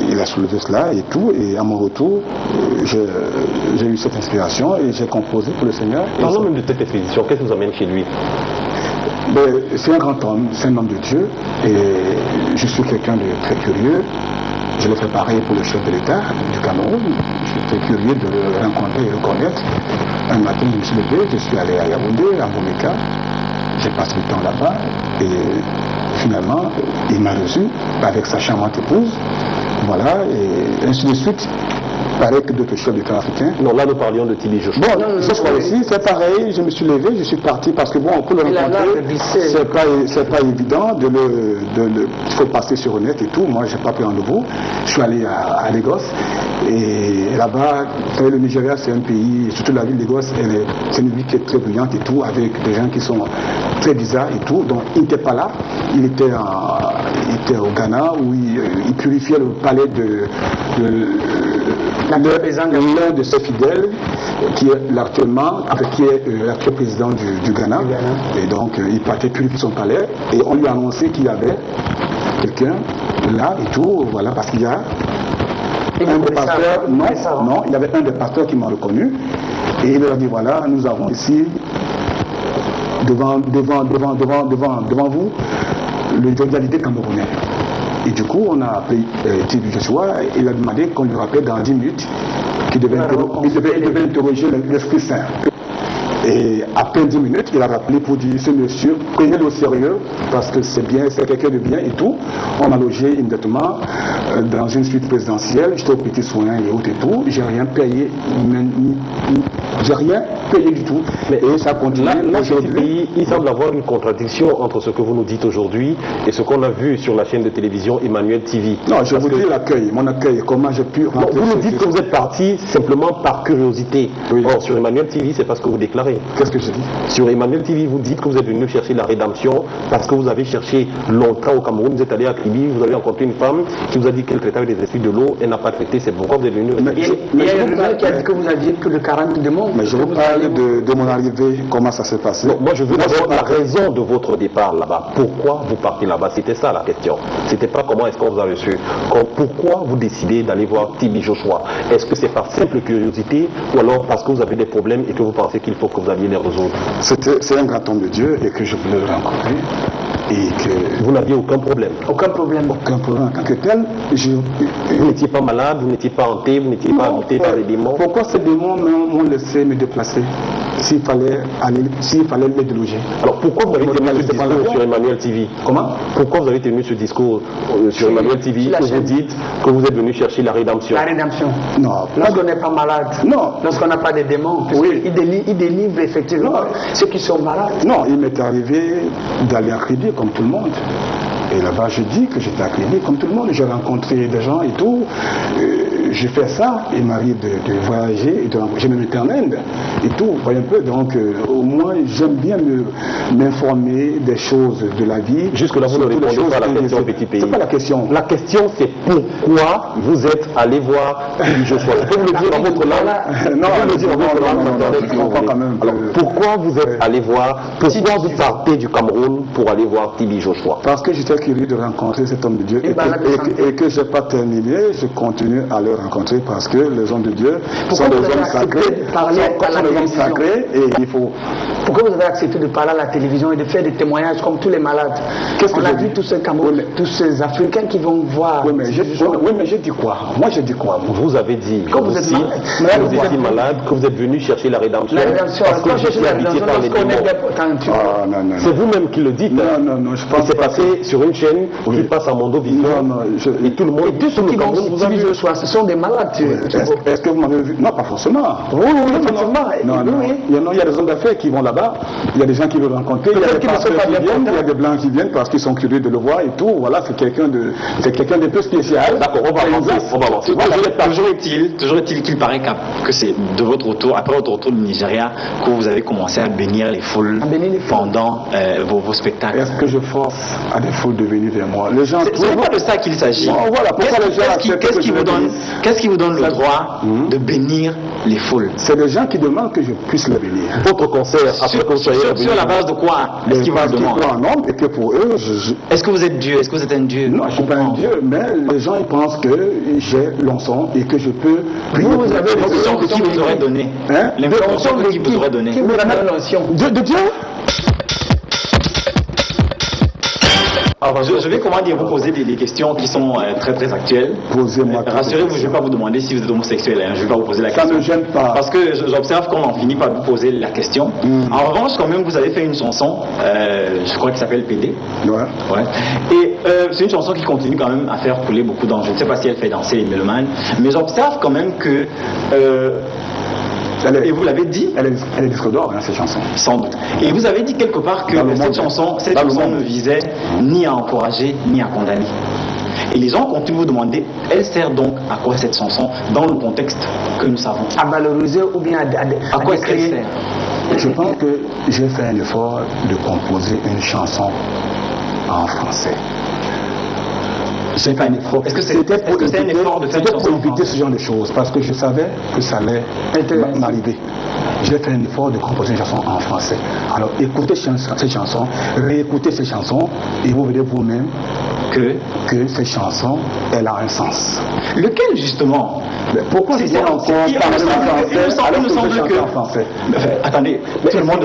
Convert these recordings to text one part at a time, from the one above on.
il a soulevé cela et tout. Et à mon retour, j'ai eu cette inspiration et j'ai composé pour le Seigneur. Parlons même de cette expédition. Qu'est-ce qui vous amène chez lui? C'est un grand homme, c'est un homme de Dieu. Et je suis quelqu'un de très curieux. Je l'ai préparé pour le chef de l'État du Cameroun. J'étais curieux de le rencontrer et le connaître. Un matin, je me suis levé, je suis allé à Yaoundé, à Momeka. J'ai passé du temps là-bas et finalement, il m'a reçu avec sa charmante épouse. Voilà, et ainsi de suite. Pareil que d'autres chefs d'État africains. Non, là nous parlions de Tibi Joshua. Bon, ce soir aussi, c'est pareil, je me suis levé, je suis parti parce que bon, pour le rencontrer, c'est pas évident il faut passer sur Honnête et tout. Moi, j'ai pas pris rendez-vous. Je suis allé à Lagos et là-bas, vous savez, le Nigeria, c'est un pays, surtout la ville de Lagos, c'est une ville qui est très brillante et tout, avec des gens qui sont très bizarres et tout. Donc, il n'était pas là. Il était au Ghana où il purifiait le palais de l'un de ses fidèles qui est l'actuel président du Ghana. Et donc il partait purifier son palais et on lui a annoncé qu'il y avait quelqu'un là et tout, voilà, parce qu'il y a un des pasteurs, non, il y avait un des pasteurs qui m'a reconnu et il leur a dit voilà, nous avons ici devant vous le journaliste camerounais. Et du coup, on a appelé Tibi Joshua et il a demandé qu'on lui rappelle dans 10 minutes qu'il devait interroger l'Esprit Saint. Et après 10 minutes, il a rappelé pour dire ce monsieur, prenez-le au sérieux parce que c'est bien, c'est quelqu'un de bien et tout. On m'a logé immédiatement dans une suite présidentielle, j'étais au petit soin et autres et tout. J'ai rien payé, du tout. Et ça continue. Aujourd'hui, il semble avoir une contradiction entre ce que vous nous dites aujourd'hui et ce qu'on a vu sur la chaîne de télévision Emmanuel TV. Non, je vous dis mon accueil, comment j'ai pu rentrer. Vous nous dites que vous êtes parti simplement par curiosité. Oui. Or, sur Emmanuel TV, c'est parce que vous déclarez. Qu'est-ce que je dis? Sur Emmanuel TV, vous dites que vous êtes venu chercher la rédemption parce que vous avez cherché longtemps au Cameroun, vous êtes allé à Kribi, vous avez rencontré une femme qui vous a dit qu'elle traitait avec des esprits de l'eau, elle n'a pas traité, c'est pourquoi vous êtes venu. Il y a une rumeur qui a dit que vous aviez plus de 40 démons. Mais je vous parle de mon arrivée, comment ça s'est passé. Non, moi je veux savoir la raison de votre départ là-bas. Pourquoi vous partez là-bas? C'était ça la question. C'était pas comment est-ce qu'on vous a reçu. Pourquoi vous décidez d'aller voir Tibi Joshua? Est-ce que c'est par simple curiosité ou alors parce que vous avez des problèmes et que vous pensez qu'il faut que vous alliez les résoudre? C'est un grand homme de Dieu et que je voulais le rencontrer. Et que vous n'aviez aucun problème? Aucun problème. Aucun problème en tant que tel. Vous n'étiez pas malade, vous n'étiez pas hanté, vous n'étiez pas habité par les démons? Pourquoi ces démons m'ont laissé me déplacer s'il fallait les déloger? Alors pourquoi vous avez tenu ce discours sur Emmanuel TV? Comment? Pourquoi vous avez tenu ce discours sur Emmanuel TV où vous dites que vous êtes venu chercher la rédemption? La rédemption. Non. Lorsqu'on n'est pas malade. Non. Lorsqu'on n'a pas de démons. Oui. Il délivre effectivement ceux qui sont malades. Non, il m'est arrivé d'aller à Kribi comme tout le monde. Et là-bas, je dis que j'étais à Kribi comme tout le monde. J'ai rencontré des gens et tout. J'ai fait ça. Il m'arrive de voyager. J'ai même été en Inde et tout. Vous voyez un peu. Donc, au moins, j'aime bien m'informer des choses de la vie. Jusque-là, vous ne répondez pas à la question, petit pays. C'est pas la question. La question, c'est pourquoi vous êtes allé voir Tibi Joshua. Vous pouvez me le dire dans votre langue? Non, je le dis dans votre langue. Je comprends quand même. Alors, pourquoi vous êtes allé voir, pourquoi vous partez du Cameroun pour aller voir Tibi Joshua? Parce que j'étais curieux de rencontrer cet homme de Dieu et que je n'ai pas terminé, je continue à le rencontrer parce que les hommes de Dieu sont des hommes sacrés et il faut... Pourquoi vous avez accepté de parler à la télévision et de faire des témoignages comme tous les malades? On a vu tous ces Camerounais, tous ces Africains qui vont voir. Oui, mais j'ai dit quoi? Moi, j'ai dit quoi? Vous avez dit que vous étiez malade, que vous êtes venu chercher la rédemption. La rédemption, parce que j'étais habité par les démons. C'est vous-même qui le dites. Non, je pense que c'est passé sur une chaîne qui passe à Mondo Vision. Et tout le monde, tous ceux qui vont vous avez vu, ce sont des malades. Est-ce que vous m'avez vu? Non, pas forcément. Oui, effectivement. Il y a des hommes d'affaires qui vont là-bas, il y a des gens qui veulent rencontrer, il y a des pasteurs qui viennent, il y a des blancs qui viennent parce qu'ils sont curieux de le voir et tout. Voilà, c'est quelqu'un de peu spécial. D'accord, on va avancer. Toujours est-il qu'il paraît que c'est de votre retour, après votre retour du Nigeria, que vous avez commencé à bénir les foules pendant vos spectacles. Est-ce que je force à des foules de venir vers moi? Les gens. C'est pas de ça qu'il s'agit. Voilà, pourquoi les gens qu'est-ce qui vous donne Qu'est-ce qui vous donne le droit de bénir les foules? C'est les gens qui demandent que je puisse les bénir. Votre concert, après que vous soyez sur la base de quoi est-ce qu'ils vous le demandent? Un homme et que pour eux, Est-ce que vous êtes Dieu? Est-ce que vous êtes un Dieu? Non, je ne suis pas un Dieu, mais les gens ils pensent que j'ai l'onction et que je peux prier. Vous avez l'onction que qui vous aurait donné? Hein? L'onction que qui vous aurait donné? Qui vous donne l'onction? De Dieu? Je vais vous poser des questions qui sont très très actuelles. Posez-moi. Rassurez-vous, je ne vais pas vous demander si vous êtes homosexuel. Je ne vais pas vous poser la question. Ça ne gêne pas. Parce que j'observe qu'on en finit par vous poser la question. En revanche, quand même, vous avez fait une chanson, je crois qu'elle s'appelle PD. Ouais. Et c'est une chanson qui continue quand même à faire couler beaucoup d'enjeux. Je ne sais pas si elle fait danser les mélomanes, mais j'observe quand même que... et vous l'avez dit, elle est disque d'or, cette chanson. Sans doute. Et vous avez dit quelque part que cette chanson ne visait ni à encourager ni à condamner. Et les gens continuent de vous demander, elle sert donc à quoi cette chanson dans le contexte que nous savons? À valoriser ou bien à quoi est-ce qu'elle sert? Je pense que j'ai fait un effort de composer une chanson en français. C'est pas un effort. Est-ce que c'est un effort de faire une chanson? C'était pour éviter ce genre de choses, parce que je savais que ça allait m'arriver. J'ai fait un effort de composer une chanson en français. Alors écoutez cette chanson, réécoutez ces chansons, et vous verrez vous-même que cette chanson, elle a un sens. Lequel justement? Pourquoi c'est encore parler en français? Attendez, tout le monde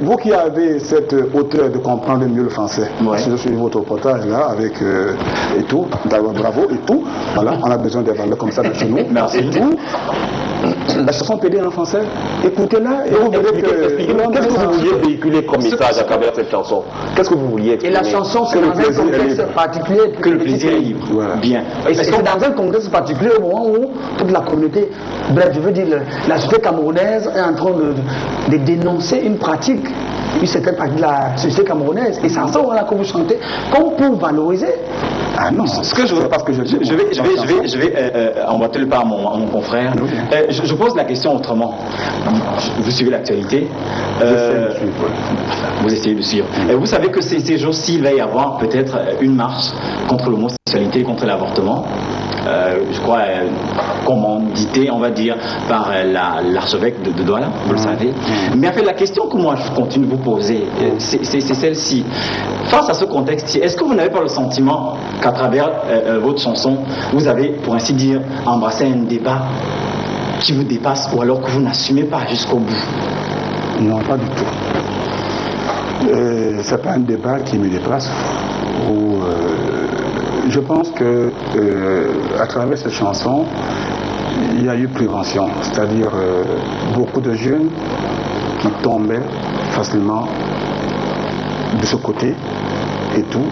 vous qui avez cette hauteur de comprendre mieux le français, je suis votre reportage là avec et tout, bravo et tout, voilà, on a besoin des valeurs comme ça chez nous. Merci. Et tout. La chanson PD en français, écoutez-la et vous verrez que... Qu'est-ce que vous vouliez véhiculer comme message à travers cette chanson? Qu'est-ce que vous vouliez exprimer? Et la chanson, c'est dans un contexte particulier. Que le plaisir est libre. Voilà. Bien. Et c'est dans un contexte particulier au moment où toute la communauté, bref, je veux dire, la société camerounaise est en train de dénoncer une pratique, une certaine partie de la société camerounaise. Et c'est en ce moment-là que vous chantez, comme pour valoriser. Ah non, ce que je veux, parce que je vais emboîter le pas à mon confrère. Je pose la question autrement. Vous suivez l'actualité. Vous essayez de suivre. Vous savez que ces jours-ci, il va y avoir peut-être une marche contre l'homosexualité, contre l'avortement. Je crois commandité, on va dire, par l'archevêque de Douala, vous le savez. Mais en fait, la question que moi je continue de vous poser, c'est celle-ci. Face à ce contexte, est-ce que vous n'avez pas le sentiment qu'à travers votre chanson, vous avez, pour ainsi dire, embrassé un débat qui vous dépasse, ou alors que vous n'assumez pas jusqu'au bout? Non, pas du tout. C'est pas un débat qui me dépasse. Je pense que à travers cette chanson, il y a eu prévention, c'est-à-dire beaucoup de jeunes qui tombaient facilement de ce côté et tout.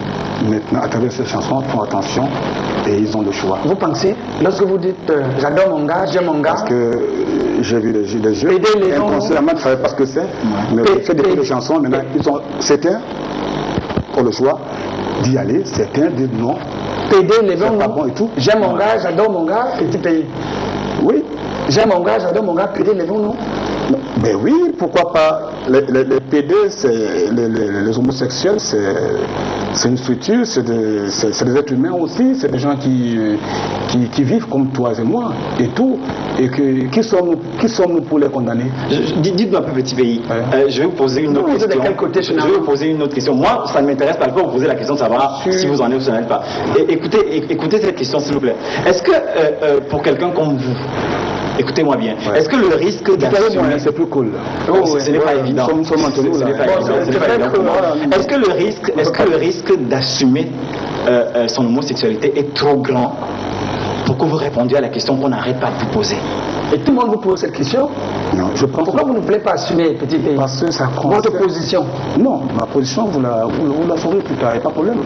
Maintenant, à travers cette chanson, font attention et ils ont le choix. Vous pensez, lorsque vous dites j'adore mon gars, j'aime mon gars? Parce que j'ai vu les jeux, inconsciemment, je ne savais pas ce que c'est, mais j'ai fait des chansons, maintenant, certains ont le choix d'y aller, certains disent non. PD, les gens, bon et tout. J'aime mon gars, j'adore mon gars, petit pays. Oui. J'aime mon gars, j'adore mon gars, PD, les gens, non? Ben oui, pourquoi pas. Les PD, les homosexuels, c'est une structure, c'est des êtres humains aussi, c'est des gens qui vivent comme toi et moi et tout. Et qui sommes-nous pour les condamner? Dites-moi un peu, petit pays. Je vais vous poser une autre question. De quel côté, je vais vous poser une autre question. Moi, ça ne m'intéresse pas. Je vais vous poser la question de savoir si vous en êtes ou si vous n'en êtes pas. Écoutez cette question, s'il vous plaît. Est-ce que pour quelqu'un comme vous, écoutez-moi bien, est-ce que le risque d'assumer... C'est plus cool. Ce n'est pas évident. Est-ce que le risque d'assumer son homosexualité est trop grand pour que vous répondiez à la question qu'on n'arrête pas de vous poser? Et tout le monde vous pose cette question? Non, je pense. Pourquoi vous ne voulez pas assumer, petit pays? Parce que ça concerne... Votre position? Non, ma position, vous la saurez plus tard, il n'y a pas de problème.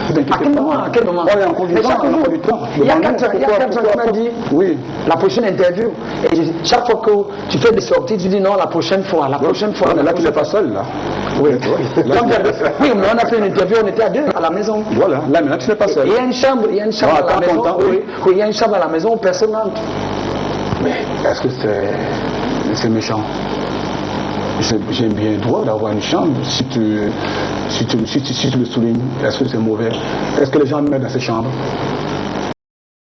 À quel moment? On est encore du temps. Il y a 4 ans, tu m'as dit, oui, la prochaine interview. Et chaque fois que tu fais des sorties, tu dis non, la prochaine fois. Mais là, tu n'es pas seul, là. Oui, mais on a fait une interview, on était à 2 à la maison. Voilà, là, maintenant, tu n'es pas seul. Il y a une chambre à la maison. Oui, il y a une chambre à la maison où personne n'entre. Mais est-ce que c'est méchant? J'ai bien le droit d'avoir une chambre si tu le soulignes. Est-ce que c'est mauvais? Est-ce que les gens me mettent dans ces chambres?